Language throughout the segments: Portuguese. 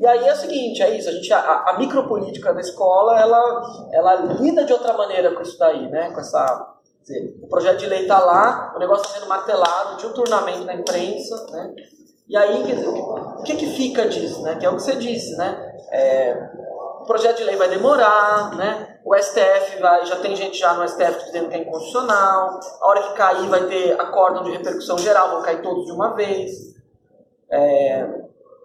E aí é o seguinte, é isso, a micropolítica da escola, ela lida de outra maneira com isso daí, né? Com essa, quer dizer, o projeto de lei está lá, o negócio está sendo martelado diuturnamente na imprensa, né? E aí, quer dizer, o que fica disso, né? Que é o que você disse, né? O projeto de lei vai demorar, né? O STF já tem gente já no STF dizendo que é inconstitucional, a hora que cair vai ter acórdão de repercussão geral, vão cair todos de uma vez.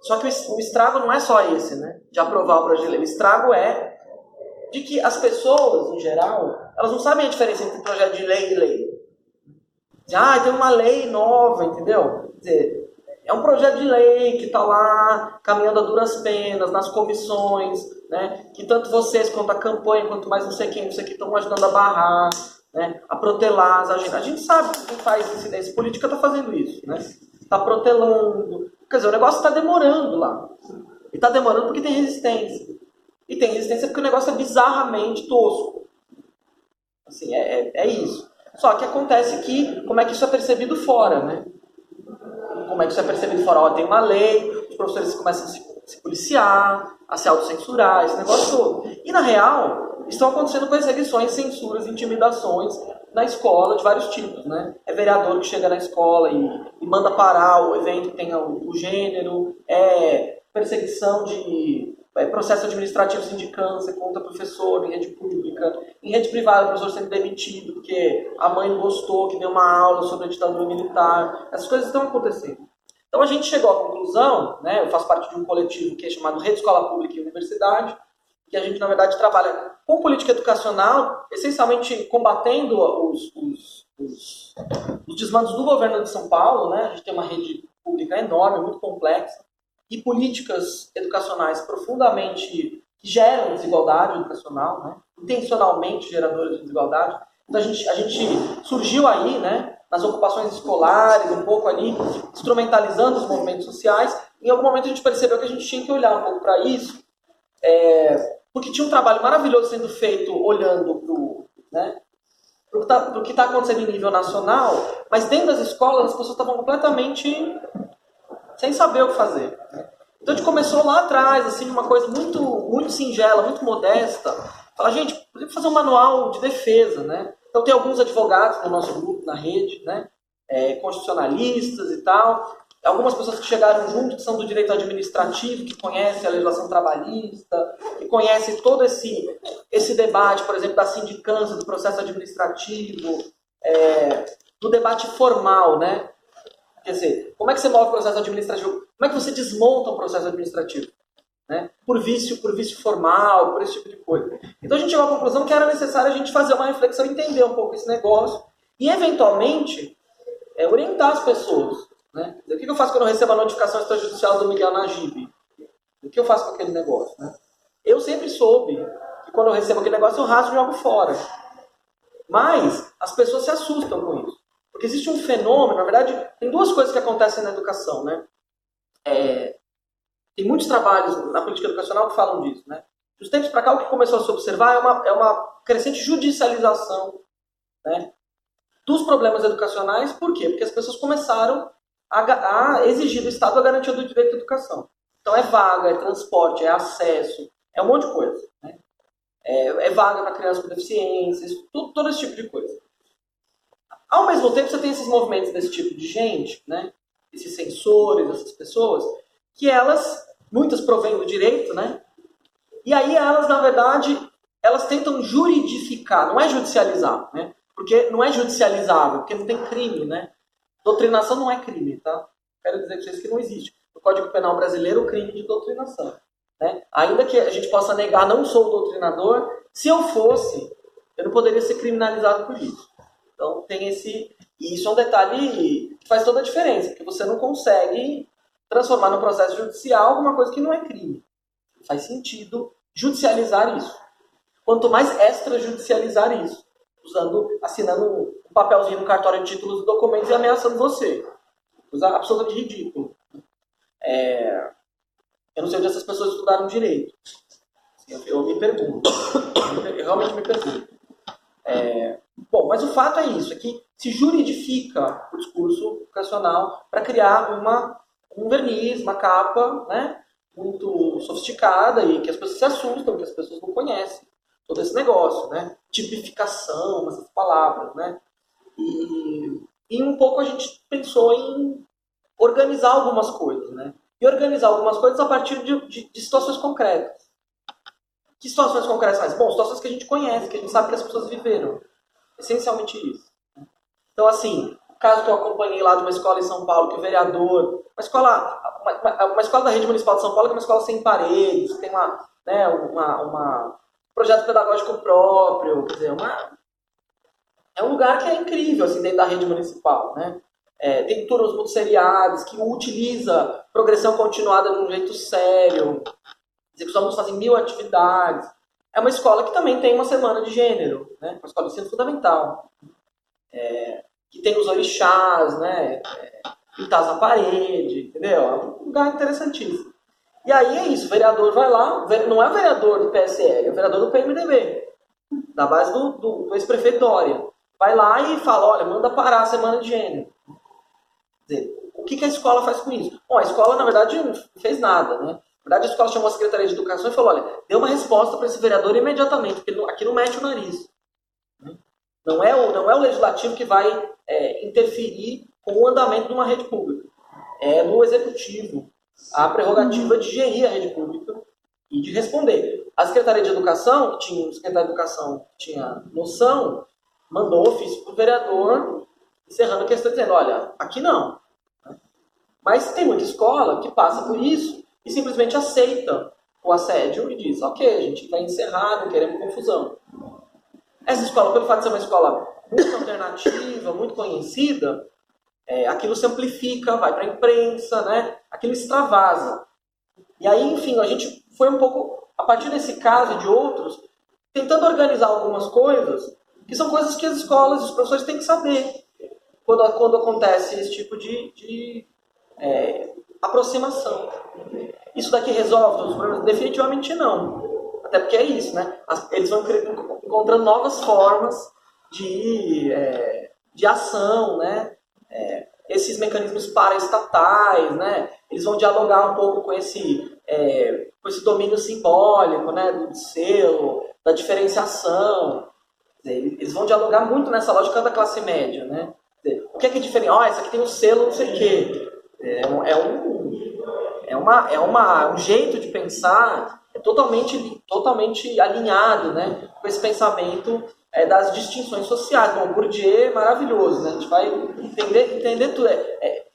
Só que o estrago não é só esse, né? De aprovar o projeto de lei. O estrago é de que as pessoas, em geral, elas não sabem a diferença entre projeto de lei e lei. Tem uma lei nova, entendeu? Quer dizer, é um projeto de lei que está lá caminhando a duras penas, nas comissões, né? Que tanto vocês quanto a campanha, quanto mais não sei quem estão ajudando a barrar, né? A protelar as agendas. A gente sabe que quem faz incidência política está fazendo isso, né? Está protelando. Quer dizer, o negócio está demorando lá. E está demorando porque tem resistência. E tem resistência porque o negócio é bizarramente tosco. Assim, é isso. Só que acontece que, como é que isso é percebido fora, né? Como é que isso é percebido fora? Tem uma lei, os professores começam a se policiar, a se autocensurar, esse negócio todo. E, na real, estão acontecendo perseguições, censuras, intimidações na escola de vários tipos, né? É vereador que chega na escola e manda parar o evento que tenha o gênero, perseguição de processo administrativo sindicância contra professor em rede pública, em rede privada o professor sendo demitido porque a mãe não gostou que deu uma aula sobre a ditadura militar. Essas coisas estão acontecendo. Então a gente chegou à conclusão, né? Eu faço parte de um coletivo que é chamado Rede Escola Pública e Universidade, que a gente, na verdade, trabalha com política educacional, essencialmente combatendo os desmandos do governo de São Paulo, né? A gente tem uma rede pública enorme, muito complexa, e políticas educacionais profundamente que geram desigualdade educacional, né? Intencionalmente geradoras de desigualdade. Então a gente surgiu aí, né? Nas ocupações escolares, um pouco ali, instrumentalizando os movimentos sociais. Em algum momento a gente percebeu que a gente tinha que olhar um pouco para isso, porque tinha um trabalho maravilhoso sendo feito olhando para o que está acontecendo em nível nacional, mas dentro das escolas as pessoas estavam completamente sem saber o que fazer. Então a gente começou lá atrás, assim, uma coisa muito, muito singela, muito modesta. Falar, gente, podemos fazer um manual de defesa, né? Então tem alguns advogados no nosso grupo, na rede, né? Constitucionalistas e tal. Algumas pessoas que chegaram junto, que são do direito administrativo, que conhecem a legislação trabalhista, que conhecem todo esse debate, por exemplo, da sindicância, do processo administrativo, do debate formal, né? Quer dizer, como é que você move o processo administrativo? Como é que você desmonta um processo administrativo? Né? Por vício formal, por esse tipo de coisa. Então a gente chegou à conclusão que era necessário a gente fazer uma reflexão, entender um pouco esse negócio e, eventualmente, orientar as pessoas. Né? O que eu faço quando eu recebo a notificação extrajudicial do Miguel Najib? O que eu faço com aquele negócio? Né? Eu sempre soube que quando eu recebo aquele negócio eu rasgo e jogo fora. Mas as pessoas se assustam com isso. Porque existe um fenômeno, na verdade, tem duas coisas que acontecem na educação, né? Tem muitos trabalhos na política educacional que falam disso, né? Dos tempos para cá, o que começou a se observar é uma crescente judicialização, né, dos problemas educacionais. Por quê? Porque as pessoas começaram a exigir do Estado a garantia do direito à educação. Então é vaga, é transporte, é acesso, é um monte de coisa, né? É vaga para crianças com deficiências, todo esse tipo de coisa. Ao mesmo tempo, você tem esses movimentos desse tipo de gente, né? Esses censores, essas pessoas, que muitas provêm do direito, né? E aí elas, na verdade, elas tentam juridificar, não é judicializar, né? Porque não é judicializável, porque não tem crime, né? Doutrinação não é crime, tá? Quero dizer para vocês que não existe no Código Penal brasileiro o crime de doutrinação, né? Ainda que a gente possa negar, não sou doutrinador, se eu fosse, eu não poderia ser criminalizado por isso. Então tem e isso é um detalhe que faz toda a diferença, porque você não consegue transformar no processo judicial alguma coisa que não é crime. Faz sentido judicializar isso. Quanto mais extrajudicializar isso, assinando um papelzinho no cartório de títulos e documentos e ameaçando você. Coisa absolutamente ridícula. Eu não sei onde essas pessoas estudaram direito. Eu me pergunto. Eu realmente me pergunto. Bom, mas o fato é isso, é que se juridifica o discurso educacional para criar um verniz, uma capa, né, muito sofisticada e que as pessoas se assustam, que as pessoas não conhecem todo esse negócio, né? Tipificação, essas palavras, né? E um pouco a gente pensou em organizar algumas coisas, né? E organizar algumas coisas a partir de situações concretas. Que situações concretas faz? Bom, situações que a gente conhece, que a gente sabe que as pessoas viveram. Essencialmente isso. Então, assim, o caso que eu acompanhei lá de uma escola em São Paulo, que o vereador... Uma escola da rede municipal de São Paulo, que é uma escola sem paredes, que tem um projeto pedagógico próprio, quer dizer, é um lugar que é incrível, assim, dentro da rede municipal, né? Tem turnos muito seriados, que utiliza progressão continuada de um jeito sério, quer dizer, que os alunos fazem 1000 atividades. É uma escola que também tem uma semana de gênero, né? Uma escola de ensino fundamental. Que tem os orixás, né? Pintados na parede, entendeu? É um lugar interessantíssimo. E aí é isso, o vereador vai lá, não é o vereador do PSL, é o vereador do PMDB, da base do ex-prefeito Dória. Vai lá e fala, olha, manda parar a semana de gênero. Quer dizer, o que a escola faz com isso? Bom, a escola, na verdade, não fez nada, né? Na verdade, a escola chamou a Secretaria de Educação e falou, olha, dê uma resposta para esse vereador imediatamente, porque aqui não mete o nariz. Não é o legislativo que vai interferir com o andamento de uma rede pública. É do executivo a prerrogativa de gerir a rede pública e de responder. A Secretaria de Educação, o secretário de Educação que tinha noção, mandou ofício para o vereador, encerrando a questão, dizendo, olha, aqui não. Mas tem muita escola que passa por isso e simplesmente aceita o assédio e diz, ok, a gente vai encerrar, não queremos confusão. Essa escola, pelo fato de ser uma escola muito alternativa, muito conhecida, aquilo se amplifica, vai para a imprensa, né? Aquilo extravasa. E aí, enfim, a gente foi um pouco, a partir desse caso e de outros, tentando organizar algumas coisas, que são coisas que as escolas e os professores têm que saber quando acontece esse tipo de aproximação. Isso daqui resolve todos os problemas? Definitivamente não. Até porque é isso, né? Eles vão encontrando novas formas de ação, né? Esses mecanismos paraestatais, né? Eles vão dialogar um pouco com esse domínio simbólico, né? Do selo, da diferenciação. Eles vão dialogar muito nessa lógica da classe média, né? O que é diferente? Essa aqui tem um selo, não sei o quê. Um jeito de pensar totalmente alinhado, né, com esse pensamento das distinções sociais. Bom, o Bourdieu é maravilhoso, né? A gente vai entender tudo.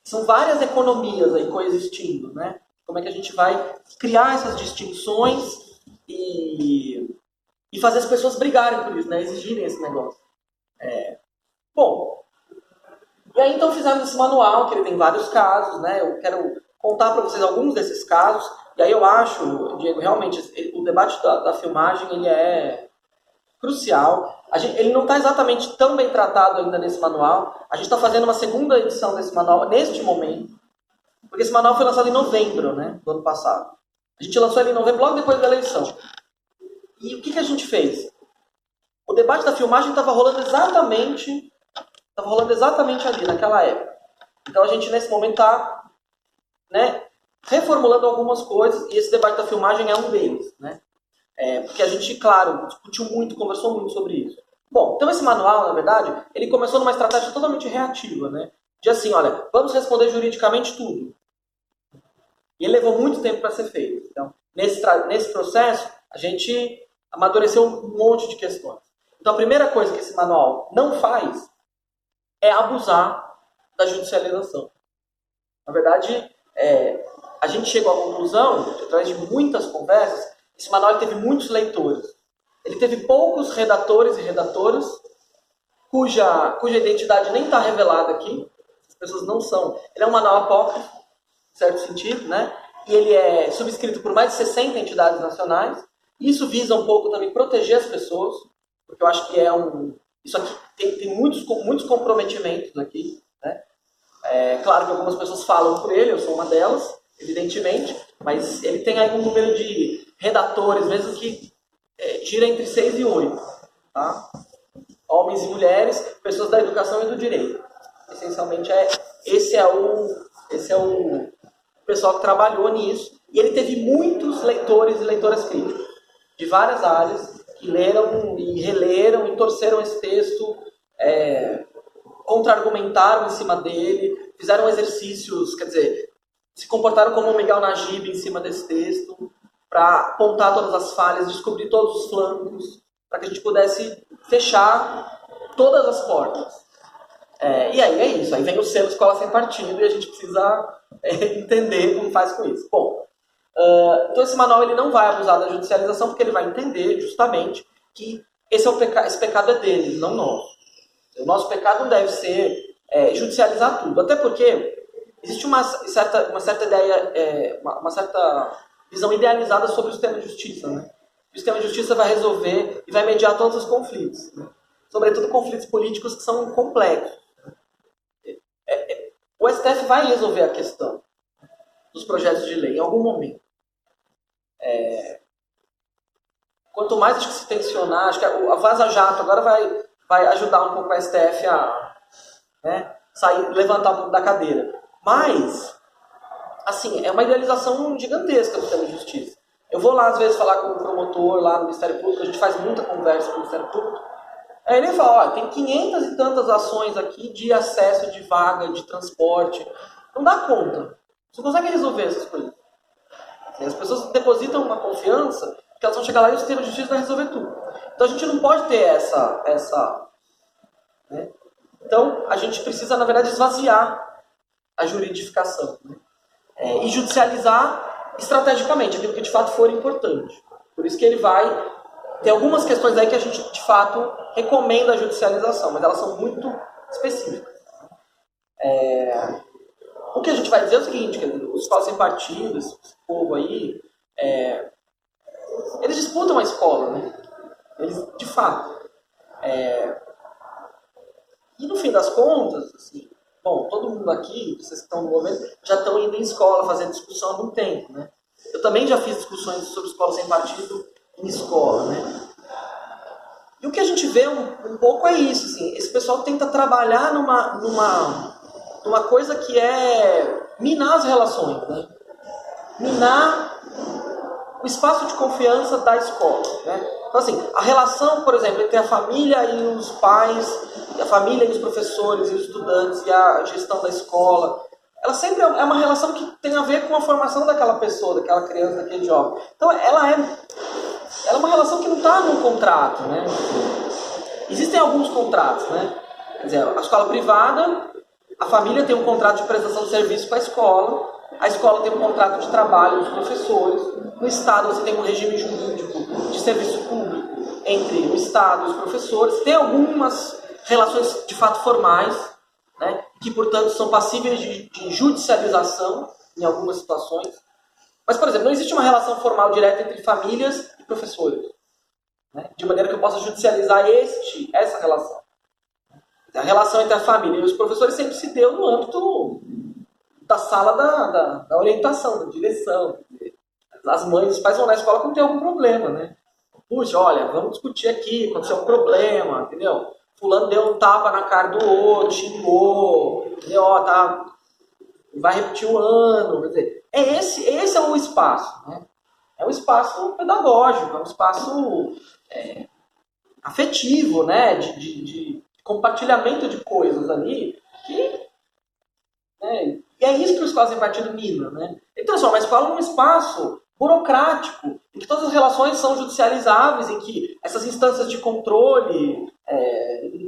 São várias economias aí coexistindo, né? Como é que a gente vai criar essas distinções e fazer as pessoas brigarem por isso, né? Exigirem esse negócio. Bom, e aí então fizemos esse manual, que ele tem vários casos, né? Eu quero contar para vocês alguns desses casos. E aí eu acho, Diego, realmente, o debate da filmagem ele é crucial. Ele não está exatamente tão bem tratado ainda nesse manual. A gente está fazendo uma segunda edição desse manual neste momento, porque esse manual foi lançado em novembro, né, do ano passado. A gente lançou ele em novembro, logo depois da eleição. E o que a gente fez? O debate da filmagem estava rolando exatamente ali, naquela época. Então a gente, nesse momento, está, né, reformulando algumas coisas, e esse debate da filmagem é um deles, né? Porque a gente, claro, discutiu muito, conversou muito sobre isso. Bom, então esse manual, na verdade, ele começou numa estratégia totalmente reativa, né? De assim, olha, vamos responder juridicamente tudo. E ele levou muito tempo para ser feito. Então, nesse processo, a gente amadureceu um monte de questões. Então, a primeira coisa que esse manual não faz é abusar da judicialização. Na verdade, a gente chegou à conclusão, através de muitas conversas, esse manual teve muitos leitores. Ele teve poucos redatores e redatoras, cuja identidade nem está revelada aqui. As pessoas não são. Ele é um manual apócrifo, em certo sentido, né? E ele é subscrito por mais de 60 entidades nacionais. Isso visa um pouco também proteger as pessoas, porque eu acho que isso aqui tem muitos comprometimentos aqui, né? Claro que algumas pessoas falam por ele, eu sou uma delas, evidentemente, mas ele tem aí um número de redatores, mesmo que gira entre 6 e 8, tá? Homens e mulheres, pessoas da educação e do direito. Essencialmente, esse é o pessoal que trabalhou nisso, e ele teve muitos leitores e leitoras críticos, de várias áreas, que leram e releram e torceram esse texto, contra-argumentaram em cima dele, fizeram exercícios, quer dizer, se comportaram como o Miguel Najib em cima desse texto, para apontar todas as falhas, descobrir todos os flancos, para que a gente pudesse fechar todas as portas. E aí é isso, aí vem o selo Escola Sem Partido e a gente precisa entender como faz com isso. Bom, então esse manual ele não vai abusar da judicialização, porque ele vai entender justamente que esse pecado é deles, não nosso. O nosso pecado não deve ser judicializar tudo, até porque existe uma certa ideia, uma certa visão idealizada sobre o sistema de justiça, né? O sistema de justiça vai resolver e vai mediar todos os conflitos, né? Sobretudo conflitos políticos que são complexos. O STF vai resolver a questão dos projetos de lei em algum momento. Quanto mais acho que se tensionar, acho que a Vaza Jato agora vai ajudar um pouco o STF a levantar um pouco da cadeira. Mas, assim, é uma idealização gigantesca do sistema de justiça. Eu vou lá, às vezes, falar com o promotor lá no Ministério Público, a gente faz muita conversa com o Ministério Público. Aí ele fala, tem 500 e tantas ações aqui de acesso de vaga, de transporte. Não dá conta. Você não consegue resolver essas coisas. As pessoas depositam uma confiança que elas vão chegar lá e o sistema de justiça vai resolver tudo. Então a gente não pode ter essa né? Então a gente precisa, na verdade, esvaziar a juridificação, né? E judicializar estrategicamente aquilo que de fato for importante. Por isso que ele vai... Tem algumas questões aí que a gente, de fato, recomenda a judicialização, mas elas são muito específicas. O que a gente vai dizer é o seguinte, quer dizer, os escolas sem partido, esse povo aí, eles disputam a escola, né? Eles, de fato. E no fim das contas, assim, bom, todo mundo aqui, vocês que estão no governo, já estão indo em escola, fazendo discussão há muito tempo, né? Eu também já fiz discussões sobre escola sem partido em escola, né? E o que a gente vê um pouco é isso, assim, esse pessoal tenta trabalhar numa coisa que é minar as relações, né? Minar o espaço de confiança da escola, né? Então, assim, a relação, por exemplo, entre a família e os pais, a família e os professores e os estudantes e a gestão da escola, ela sempre é uma relação que tem a ver com a formação daquela pessoa, daquela criança, daquele jovem. Então, ela é uma relação que não está num contrato, né? Existem alguns contratos, né? Quer dizer, a escola privada, a família tem um contrato de prestação de serviço com a escola tem um contrato de trabalho dos professores, no Estado você tem um regime jurídico de serviço público entre o Estado e os professores, tem algumas relações de fato formais, né? Que, portanto, são passíveis de judicialização em algumas situações. Mas, por exemplo, não existe uma relação formal direta entre famílias e professores, né? De maneira que eu possa judicializar essa relação. A relação entre a família e os professores sempre se deu no âmbito da sala da orientação, da direção. As mães, os pais vão na escola quando tem algum problema, né? Puxa, olha, vamos discutir aqui, aconteceu um problema, entendeu? Fulano deu um tapa na cara do outro, xingou, entendeu? Vai repetir o ano, quer dizer, esse é o espaço, né? É um espaço pedagógico, é um espaço afetivo, né? De compartilhamento de coisas ali, e é isso que o Escola Sem Partido mina, né? Ele transforma a escola num espaço burocrático, em que todas as relações são judicializáveis, em que essas instâncias de controle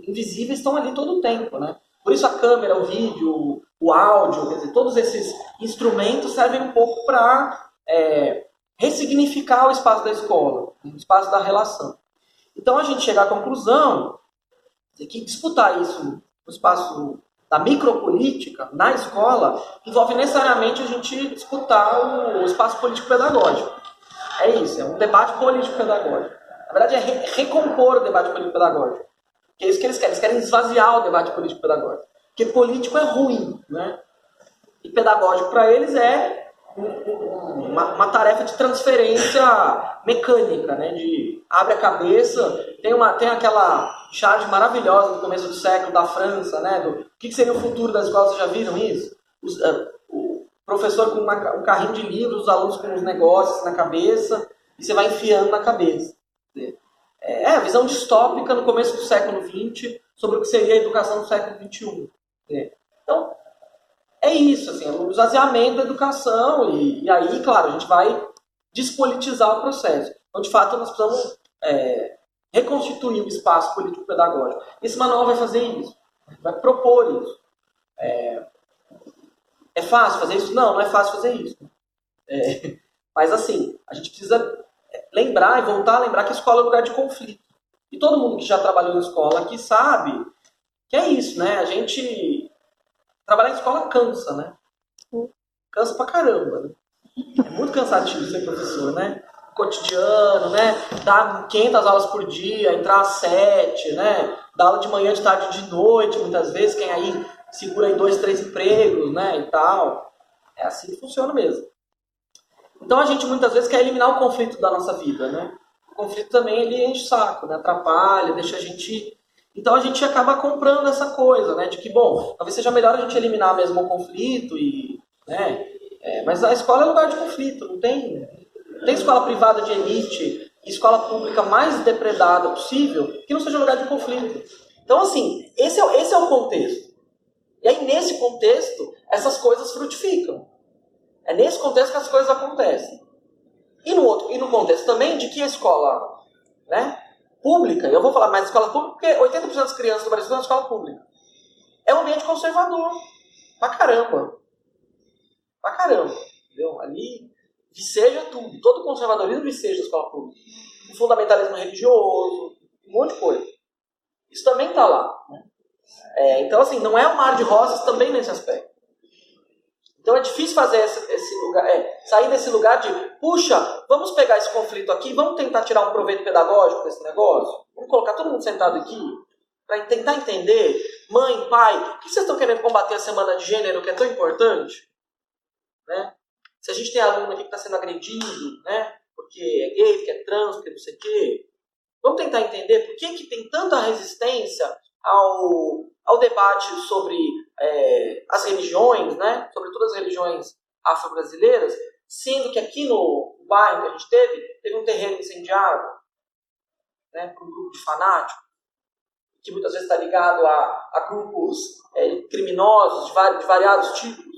invisíveis estão ali todo o tempo, né? Por isso a câmera, o vídeo, o áudio, quer dizer, todos esses instrumentos servem um pouco para ressignificar o espaço da escola, o espaço da relação. Então a gente chega à conclusão de que disputar isso no espaço da micropolítica, na escola, envolve necessariamente a gente disputar o espaço político-pedagógico. É isso, é um debate político-pedagógico. Na verdade, é recompor o debate político-pedagógico. Que é isso que eles querem esvaziar o debate político-pedagógico. Porque político é ruim, né? E pedagógico para eles é uma tarefa de transferência mecânica, né? De abre a cabeça, tem aquela charge maravilhosa do começo do século da França, né? Do que seria o futuro da escola, vocês já viram isso? O professor com um carrinho de livros, os alunos com os negócios na cabeça, e você vai enfiando na cabeça. A visão distópica no começo do século XX sobre o que seria a educação no século XXI. Então, é isso, assim, o esvaziamento da educação, e aí, claro, a gente vai despolitizar o processo. Então, de fato, nós precisamos reconstituir o espaço político-pedagógico. Esse manual vai fazer isso, vai propor isso. É fácil fazer isso? Não, não é fácil fazer isso. Mas, assim, a gente precisa lembrar e voltar a lembrar que a escola é um lugar de conflito. E todo mundo que já trabalhou em escola aqui sabe que é isso, né? A gente... Trabalhar em escola cansa, né? Cansa pra caramba, né? É muito cansativo ser professor, né? Cotidiano, né? Dar 500 aulas por dia, entrar às 7, né? Dar aula de manhã, de tarde e de noite, muitas vezes. Quem aí segura aí 2, 3 empregos, né? E tal. É assim que funciona mesmo. Então a gente muitas vezes quer eliminar o conflito da nossa vida, né? O conflito também ele enche o saco, né? Atrapalha, deixa a gente... Então a gente acaba comprando essa coisa, né? De que, bom, talvez seja melhor a gente eliminar mesmo o conflito, né? Mas a escola é lugar de conflito, não tem escola privada de elite e escola pública mais depredada possível que não seja lugar de conflito. Então, assim, esse é o contexto. E aí, nesse contexto, essas coisas frutificam. É nesse contexto que as coisas acontecem. E no contexto também de que a escola, né, pública, eu vou falar mais de escola pública porque 80% das crianças do Brasil estão na escola pública. É um ambiente conservador. Pra caramba. Pra caramba. Entendeu? Ali viceja tudo. Todo conservadorismo viceja a escola pública. O fundamentalismo religioso, um monte de coisa. Isso também está lá. Né? Então, assim, não é um mar de rosas também nesse aspecto. Então é difícil fazer esse lugar, sair desse lugar de, puxa, vamos pegar esse conflito aqui, vamos tentar tirar um proveito pedagógico desse negócio, vamos colocar todo mundo sentado aqui, para tentar entender, mãe, pai, o que vocês estão querendo combater a semana de gênero, que é tão importante? Né? Se a gente tem aluno aqui que está sendo agredido, né, porque é gay, porque é trans, porque não sei o quê, vamos tentar entender por que tem tanta resistência ao debate sobre as religiões, né? Sobretudo as religiões afro-brasileiras, sendo que aqui no bairro que a gente teve um terreno incendiado, né, por um grupo de fanáticos, que muitas vezes está ligado a grupos criminosos de variados tipos,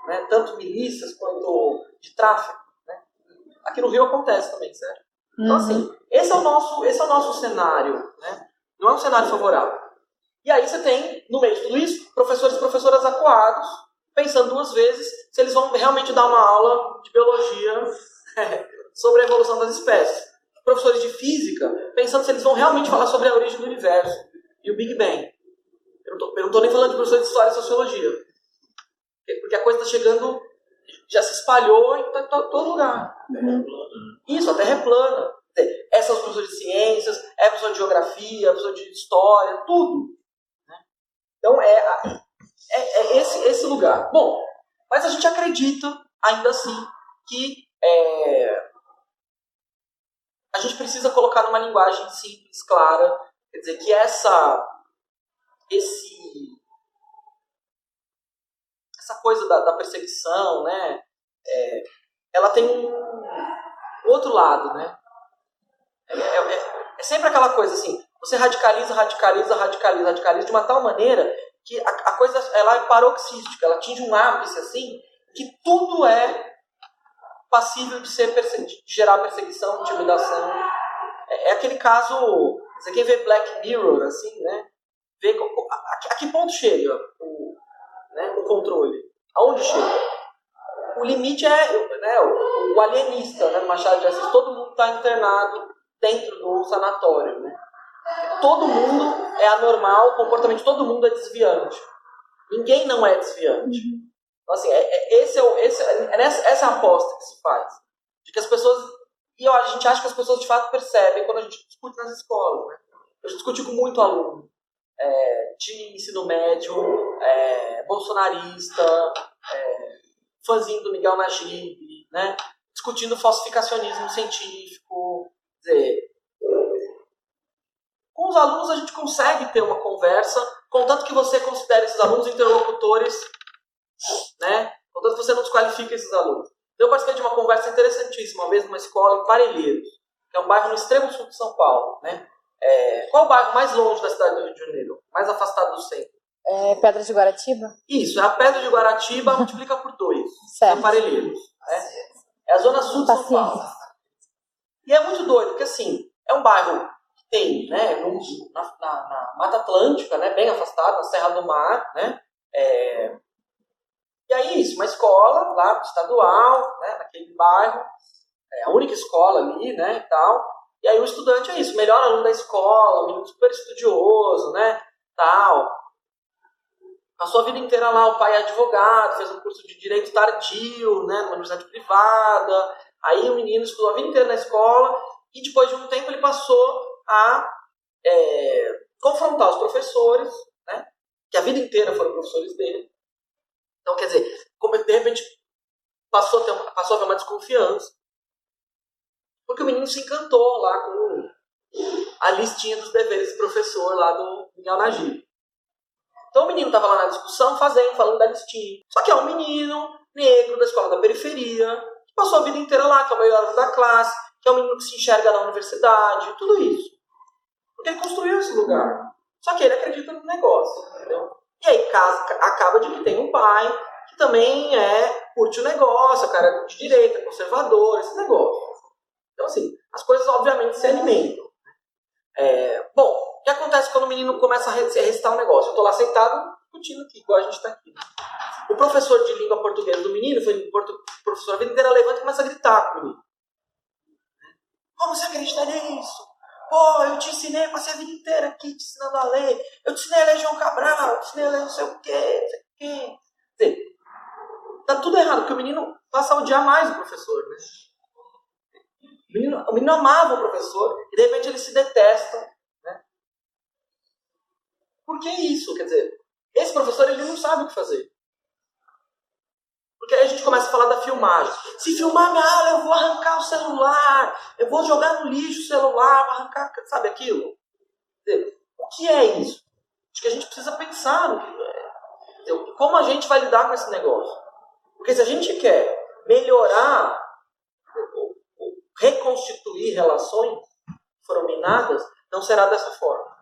né, tanto milícias quanto de tráfico. Né? Aqui no Rio acontece também, certo? Então, assim, esse é o nosso cenário, né? Não é um cenário favorável. E aí você tem, no meio de tudo isso, professores e professoras acuados, pensando 2 vezes se eles vão realmente dar uma aula de biologia sobre a evolução das espécies. Professores de física, pensando se eles vão realmente falar sobre a origem do universo e o Big Bang. Eu não estou nem falando de professores de história e sociologia. Porque a coisa está chegando, já se espalhou em todo lugar. Isso, a Terra é plana. Essas professores de ciências, professor de geografia, professor de história, tudo. Então, é esse lugar. Bom, mas a gente acredita, ainda assim, que a gente precisa colocar numa linguagem simples, clara, quer dizer, que essa coisa da perseguição, né, ela tem um outro lado, né? É sempre aquela coisa assim, você radicaliza de uma tal maneira que a coisa ela é paroxística, ela atinge um ápice assim, que tudo é passível de gerar perseguição, intimidação. É aquele caso, você quem vê Black Mirror, assim, né? Vê a que ponto chega o controle? Aonde chega? O limite né, o alienista, né, Machado de Assis, todo mundo está internado dentro do sanatório, né? Todo mundo é anormal, o comportamento de todo mundo é desviante. Ninguém não é desviante. Então, assim, essa é a aposta que se faz. De que as pessoas... E a gente acha que as pessoas de fato percebem quando a gente discute nas escolas. Né? Eu discuti com muito aluno de ensino médio, bolsonarista, fãzinho do Miguel Najib, né? Discutindo falsificacionismo científico. Quer dizer, com os alunos a gente consegue ter uma conversa, contanto que você considere esses alunos interlocutores, né? Contanto enquanto você não desqualifica esses alunos. Eu participei de uma conversa interessantíssima, uma vez numa escola em Parelheiros, que é um bairro no extremo sul de São Paulo, né? Qual o bairro mais longe da cidade do Rio de Janeiro? Mais afastado do centro? Pedra de Guaratiba? Isso, é a Pedra de Guaratiba, multiplica por 2. Certo. É Parelheiros. Né? É a zona sul de São Paulo. E é muito doido, porque assim, é um bairro que tem, né, na Mata Atlântica, né, bem afastado, na Serra do Mar, né? E aí isso, uma escola lá, estadual, né, naquele bairro, a única escola ali, né, e tal. E aí o estudante é isso, melhor aluno da escola, um menino super estudioso, né, tal. Passou a vida inteira lá, o pai é advogado, fez um curso de direito tardio, né, numa universidade privada. Aí o menino estudou a vida inteira na escola e depois de um tempo ele passou a confrontar os professores, né, que a vida inteira foram professores dele. Então, quer dizer, como de repente passou a ter uma desconfiança, porque o menino se encantou lá com a listinha dos deveres do professor lá do Miguel Nagir. Então o menino estava lá na discussão, falando da listinha. Só que é um menino negro da escola da periferia, que passou a vida inteira lá, que é o melhor aluno da classe, que é um menino que se enxerga na universidade, tudo isso. Porque ele construiu esse lugar. Só que ele acredita no negócio, entendeu? E aí acaba de que tem um pai que também curte o negócio, o cara de direita, conservador, esse negócio. Então assim, as coisas obviamente se alimentam. Bom, o que acontece quando o menino começa a recitar um negócio? Eu estou lá sentado, discutindo aqui, igual a gente está aqui. O professor de língua portuguesa do menino, professor a vida inteira, levanta e começa a gritar com o menino. Como você acredita nisso? Pô, eu te ensinei, eu passei a vida inteira aqui te ensinando a ler. Eu te ensinei a ler João Cabral, eu te ensinei a ler não sei o quê, não sei o quê. Quer dizer, tá tudo errado, porque o menino passa a odiar mais o professor, né? O menino amava o professor e de repente eles se detestam, né? Por que isso? Quer dizer, esse professor ele não sabe o que fazer. Porque aí a gente começa a falar da filmagem. Se filmar minha aula, eu vou arrancar o celular, eu vou jogar no lixo o celular, vou arrancar, sabe aquilo? Quer dizer, o que é isso? Acho que a gente precisa pensar no que é. Como a gente vai lidar com esse negócio? Porque se a gente quer melhorar, reconstituir relações que foram minadas, não será dessa forma.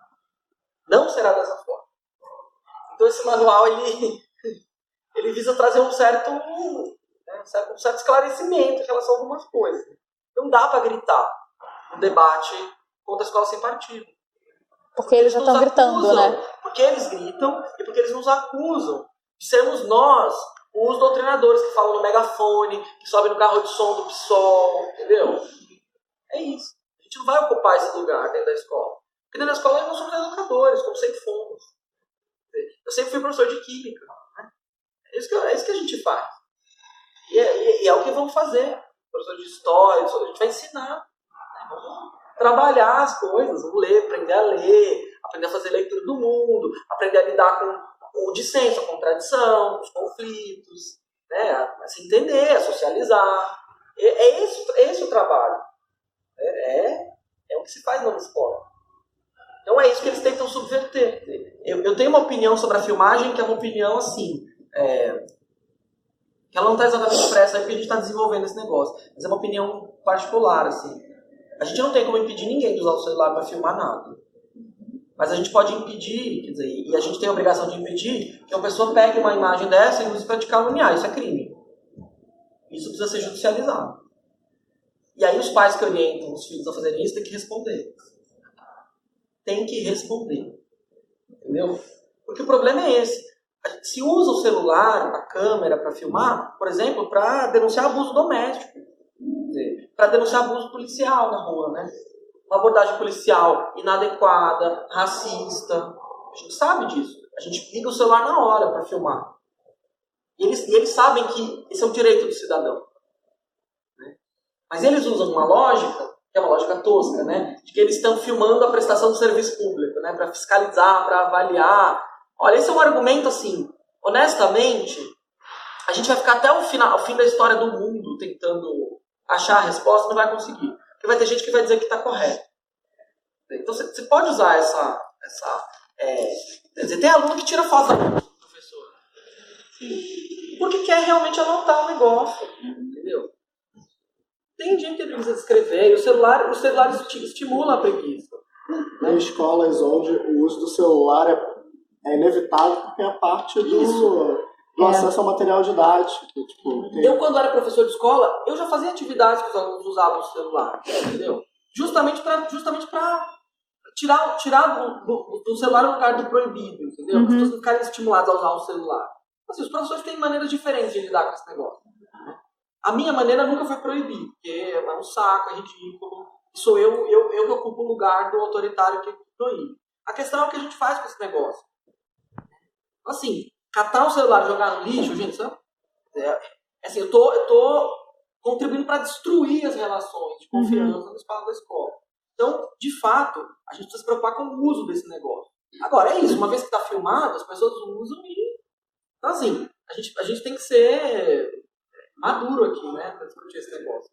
Não será dessa forma. Então esse manual, ele visa trazer um certo esclarecimento em relação a algumas coisas. Não dá para gritar no debate contra a escola sem partido. Porque eles já estão gritando, né? Porque eles gritam e porque eles nos acusam de sermos nós, os doutrinadores que falam no megafone, que sobem no carro de som do PSOL, entendeu? É isso. A gente não vai ocupar esse lugar dentro da escola. Porque dentro da escola nós somos educadores, como sempre fomos. Eu sempre fui professor de química. Né? É isso que a gente faz. E é o que vamos fazer. Professor de história, a gente vai ensinar. Né? Vamos trabalhar as coisas, vamos ler, aprender a ler, aprender a fazer leitura do mundo, aprender a lidar com o dissenso, a contradição, os conflitos, né? A se entender, a socializar. É esse o trabalho. É o que se faz na escola. Então é isso que eles tentam subverter. Eu tenho uma opinião sobre a filmagem que é uma opinião assim, que ela não está exatamente expressa aí porque a gente está desenvolvendo esse negócio, mas é uma opinião particular, assim. A gente não tem como impedir ninguém de usar o celular para filmar nada. Mas a gente pode impedir, quer dizer, e a gente tem a obrigação de impedir que uma pessoa pegue uma imagem dessa e use para te caluniar. Isso é crime. Isso precisa ser judicializado. E aí os pais que orientam os filhos a fazerem isso têm que responder. Tem que responder. Entendeu? Porque o problema é esse. A gente se usa o celular, a câmera para filmar, por exemplo, para denunciar abuso doméstico. Para denunciar abuso policial na rua, né? Uma abordagem policial inadequada, racista. A gente sabe disso. A gente liga o celular na hora para filmar. E eles sabem que esse é um direito do cidadão. Né? Mas eles usam uma lógica, que é uma lógica tosca, né? De que eles estão filmando a prestação do serviço público, né? Para fiscalizar, para avaliar. Olha, esse é um argumento assim, honestamente, a gente vai ficar até o fim da história do mundo tentando achar a resposta, não vai conseguir. Porque vai ter gente que vai dizer que está correto. Então você pode usar essa quer dizer, tem aluno que tira foto da professora. Porque quer realmente anotar o negócio, entendeu? Tem gente que precisa escrever, e o celular estimula a preguiça. Tem escolas onde o uso do celular é inevitável porque é parte do acesso ao material didático. Eu, quando era professor de escola, eu já fazia atividades que os alunos usavam o celular, entendeu? Justamente para tirar do celular o lugar do proibido, entendeu? As pessoas não ficarem estimuladas a usar o celular. Assim, os professores têm maneiras diferentes de lidar com esse negócio. A minha maneira nunca foi proibir, porque é um saco, é ridículo. Sou eu que ocupo o lugar do autoritário que proíbe. A questão é o que a gente faz com esse negócio. Assim, catar o celular e jogar no lixo, gente, sabe? Assim, eu tô contribuindo para destruir as relações de confiança no espaço da escola. Então, de fato, a gente precisa se preocupar com o uso desse negócio. Agora, é isso. Uma vez que está filmado, as pessoas usam e... Então, assim, a gente tem que ser maduro aqui, né? Para discutir esse negócio.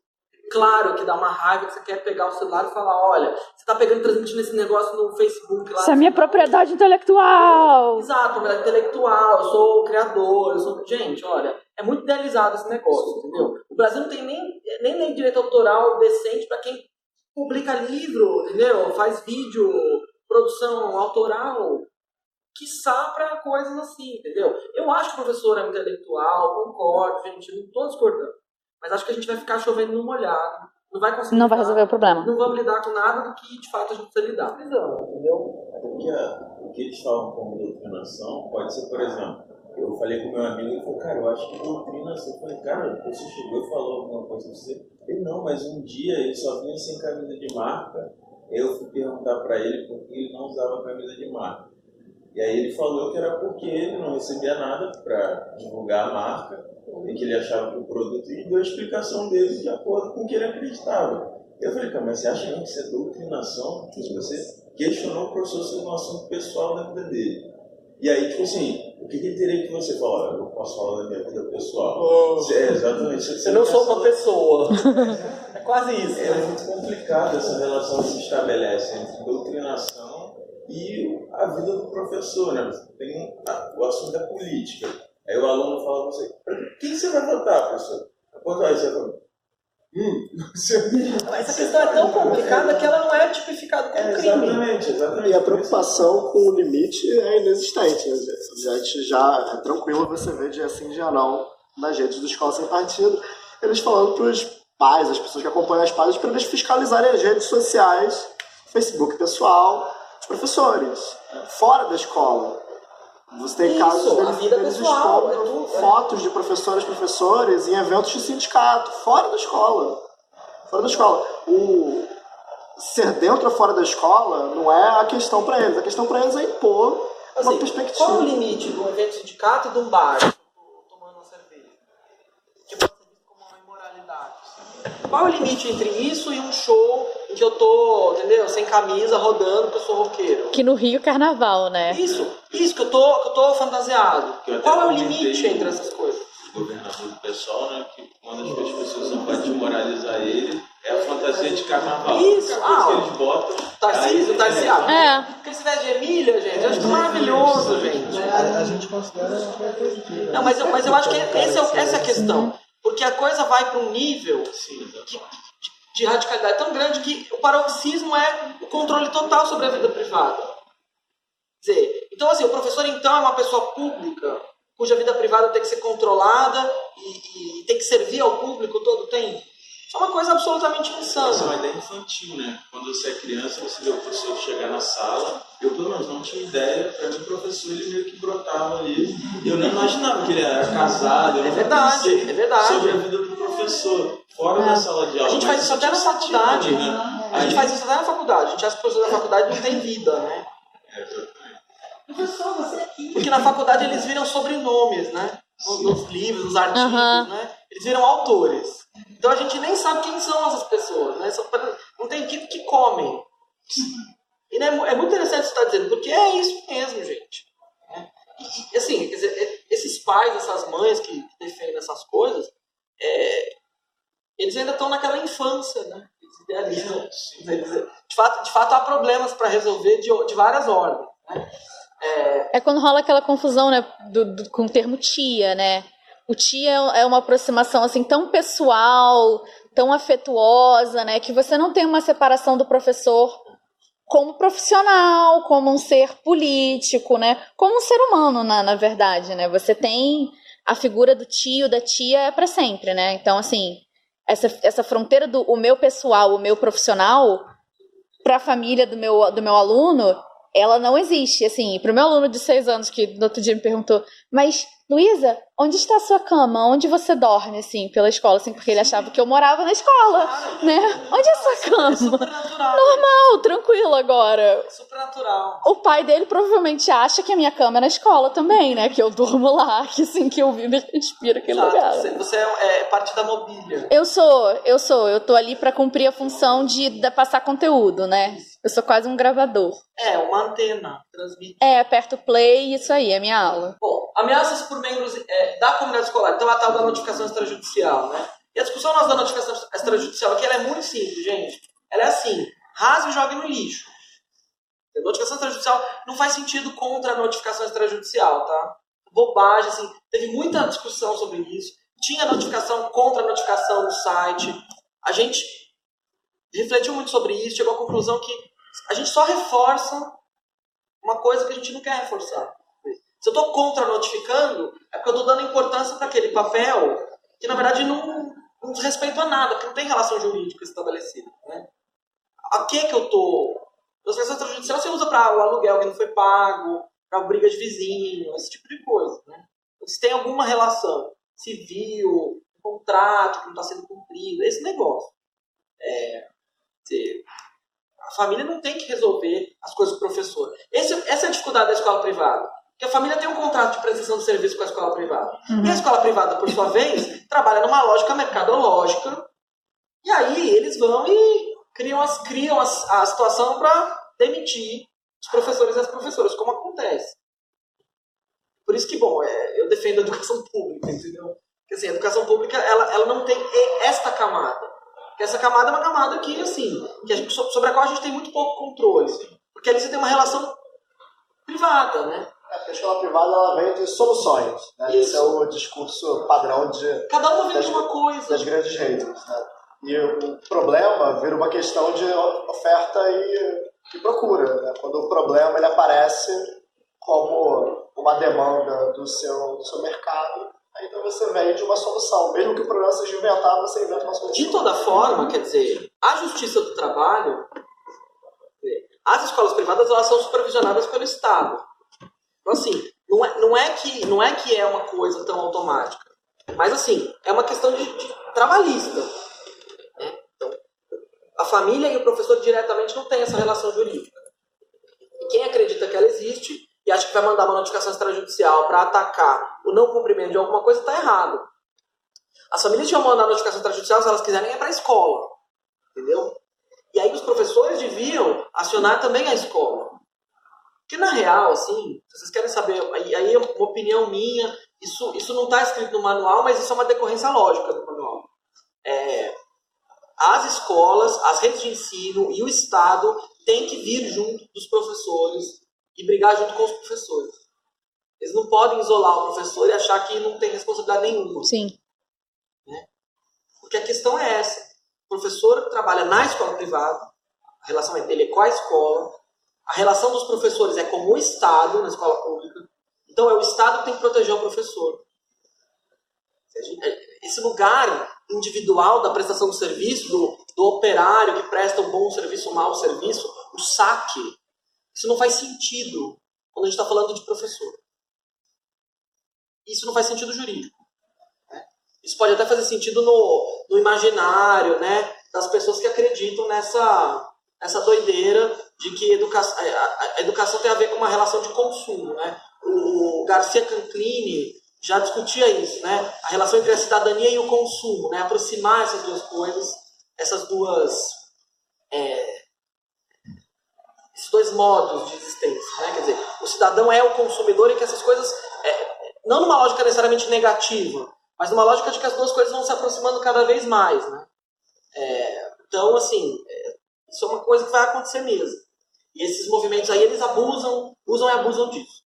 Claro que dá uma raiva que você quer pegar o celular e falar, olha, você tá transmitindo esse negócio no Facebook lá. Isso é minha propriedade intelectual. Exato, propriedade intelectual, eu sou o criador, Gente, olha, é muito idealizado esse negócio, entendeu? O Brasil não tem nem direito autoral decente para quem publica livro, entendeu? Faz vídeo, produção autoral, quiçá para coisas assim, entendeu? Eu acho que o professor é intelectual, concordo, gente, não estou discordando. Mas acho que a gente vai ficar chovendo no molhado. Não vai conseguir. Não vai resolver o problema. Não vamos lidar com nada do que de fato a gente precisa lidar. Entendeu? Porque o que eles falam como doutrinação pode ser, por exemplo, eu falei com meu amigo e ele falou, cara, eu acho que doutrinação. Eu falei, cara, você chegou e falou alguma coisa pra você? Ele, não, mas um dia ele só vinha sem camisa de marca. Eu fui perguntar pra ele por que ele não usava camisa de marca. E aí ele falou que era porque ele não recebia nada para divulgar a marca e que ele achava que o produto, e deu a explicação dele de acordo com o que ele acreditava. Eu falei, cara, mas você acha que isso é doutrinação? Se você questionou o professor sobre um assunto pessoal da vida dele. E aí, tipo assim, o que ele teria que você falar? Eu posso falar da minha vida pessoal. Exatamente. Eu não sou uma pessoa. É quase isso. É muito complicado essa relação que se estabelece entre doutrinação e a vida do professor, né? Tem o assunto da política. Aí o aluno fala pra você, quem você vai votar, professor? Quando aí você fala, Mas essa questão é tão complicada que ela não é tipificada como crime. Exatamente. E a preocupação com o limite é inexistente. Já é tranquilo você ver dia sim, dia não, nas redes do Escola Sem Partido, eles falando para os pais, as pessoas que acompanham as páginas, para eles fiscalizarem as redes sociais, Facebook pessoal, dos professores, fora da escola. Você tem casos deles expondo fotos de professores em eventos de sindicato, fora da escola. Fora da escola. O ser dentro ou fora da escola não é a questão para eles. A questão para eles é impor uma perspectiva. Qual o limite de um evento de sindicato e de um bar tomando uma cerveja? Que pode ser visto como uma imoralidade. Qual o limite entre isso e um show em que eu tô, entendeu, sem camisa, rodando, porque eu sou roqueiro? Que no Rio, carnaval, né? Isso que eu tô fantasiado. Qual é o limite entre essas coisas? O governador do pessoal, né, que uma das coisas que as pessoas usam para desmoralizar ele é a fantasia de carnaval. Isso, que eles botam. Tarcísio. Porque se veste de Emília, gente, eu acho que é maravilhoso, gente. A gente considera uma coisa positiva. Não, mas eu acho que essa é a questão. Porque a coisa vai para um nível de radicalidade tão grande que o paroxismo é o controle total sobre a vida privada. Quer dizer, então assim, o professor então é uma pessoa pública cuja vida privada tem que ser controlada e tem que servir ao público todo o tempo. Isso é uma coisa absolutamente insana. Essa é uma ideia infantil, né? Quando você é criança, você vê o professor chegar na sala. Eu, pelo menos, não tinha ideia. Para mim, o professor, ele meio que brotava ali. Eu não imaginava que ele era casado. É verdade. Sobre a vida do professor, fora da sala de aula. A gente faz isso até na faculdade. Né? A gente faz isso até na faculdade. A gente acha que os professores da faculdade não têm vida, né? Professor, você aqui. Porque na faculdade eles viram sobrenomes, né? Nos livros, nos artigos, né? Eles viram autores. Então a gente nem sabe quem são essas pessoas, né? Não tem que comem. E né, é muito interessante você estar dizendo, porque é isso mesmo, gente. E assim, quer dizer, esses pais, essas mães que defendem essas coisas, eles ainda estão naquela infância, né? Eles idealizam. De fato há problemas para resolver de várias ordens, né? É quando rola aquela confusão, né, com o termo tia, né? O tia é uma aproximação assim tão pessoal, tão afetuosa, né, que você não tem uma separação do professor como profissional, como um ser político, né, como um ser humano, na verdade, né? Você tem a figura do tio, da tia é para sempre, né? Então, assim, essa fronteira do o meu pessoal, o meu profissional, para a família do meu aluno, ela não existe, assim. Para o meu aluno de 6 anos, que no outro dia me perguntou, mas, Luísa, onde está a sua cama? Onde você dorme, assim, pela escola? Assim, porque ele achava que eu morava na escola, né? Onde é a sua cama? É super natural. Normal, tranquilo agora. Super natural. O pai dele provavelmente acha que a minha cama é na escola também, né? Que eu durmo lá, que assim, que eu vivo e respiro aquele lugar. Você é parte da mobília. Eu tô ali para cumprir a função de passar conteúdo, né? Eu sou quase um gravador. Uma antena, transmite. Aperto play e isso aí, é minha aula. Bom, ameaças por membros da comunidade escolar. Então, a tal da notificação extrajudicial, né? E a discussão nossa da notificação extrajudicial aqui, ela é muito simples, gente. Ela é assim, rasgue e jogue no lixo. A notificação extrajudicial não faz sentido contra a notificação extrajudicial, tá? Bobagem, assim. Teve muita discussão sobre isso. Tinha notificação contra a notificação no site. A gente refletiu muito sobre isso, chegou à conclusão que a gente só reforça uma coisa que a gente não quer reforçar. Se eu estou contra-notificando, é porque eu estou dando importância para aquele papel que, na verdade, não diz respeito a nada, porque não tem relação jurídica estabelecida. Né? A que eu estou... Notificação extrajudicial você usa para o aluguel que não foi pago, para briga de vizinho, esse tipo de coisa. Né? Se tem alguma relação civil, contrato que não está sendo cumprido, esse negócio. A família não tem que resolver as coisas do professor. Essa é a dificuldade da escola privada. Porque a família tem um contrato de prestação de serviço com a escola privada. E a escola privada, por sua vez, trabalha numa lógica mercadológica. E aí eles vão e criam a situação para demitir os professores e as professoras, como acontece. Por isso que, bom, eu defendo a educação pública, entendeu? Porque assim, a educação pública ela não tem esta camada. Porque essa camada é uma camada que, assim, sobre a qual a gente tem muito pouco controle. Porque ali você tem uma relação privada, né? A escola privada ela vem de soluções. Né? Esse é o discurso padrão cada uma vem de uma coisa. Das grandes redes. Né? E o problema vira uma questão de oferta e procura. Né? Quando o problema ele aparece como uma demanda do seu mercado, aí então você vende uma solução. Mesmo que o problema seja inventado, você inventa uma solução. De toda forma, quer dizer, a Justiça do Trabalho, as escolas privadas, elas são supervisionadas pelo Estado. Então, assim, não é que é uma coisa tão automática. Mas, assim, é uma questão de trabalhista. Né? Então, a família e o professor diretamente não têm essa relação jurídica. E quem acredita que ela existe e acha que vai mandar uma notificação extrajudicial para atacar o não cumprimento de alguma coisa, está errado. As famílias deviam mandar notificação extrajudicial se elas quiserem ir para a escola. Entendeu? E aí os professores deviam acionar também a escola. Porque na real, assim, se vocês querem saber, aí é uma opinião minha, isso não está escrito no manual, mas isso é uma decorrência lógica do manual. As escolas, as redes de ensino e o Estado têm que vir junto dos professores e brigar junto com os professores. Eles não podem isolar o professor e achar que não tem responsabilidade nenhuma. Sim. Né? Porque a questão é essa. O professor trabalha na escola privada, a relação dele é com a escola, a relação dos professores é com o Estado na escola pública, então é o Estado que tem que proteger o professor. Esse lugar individual da prestação do serviço, do operário que presta um bom serviço ou um mau serviço, o saque, isso não faz sentido quando a gente está falando de professor. Isso não faz sentido jurídico. Né? Isso pode até fazer sentido no imaginário, né, das pessoas que acreditam nessa doideira de que a educação tem a ver com uma relação de consumo. Né? O Garcia Canclini já discutia isso, né? A relação entre a cidadania e o consumo, né? Aproximar essas duas coisas, esses dois modos de existência. Né? Quer dizer, o cidadão é o consumidor e que essas coisas, não numa lógica necessariamente negativa, mas numa lógica de que as duas coisas vão se aproximando cada vez mais. Né? Então, assim, isso é uma coisa que vai acontecer mesmo. E esses movimentos aí, eles usam e abusam disso.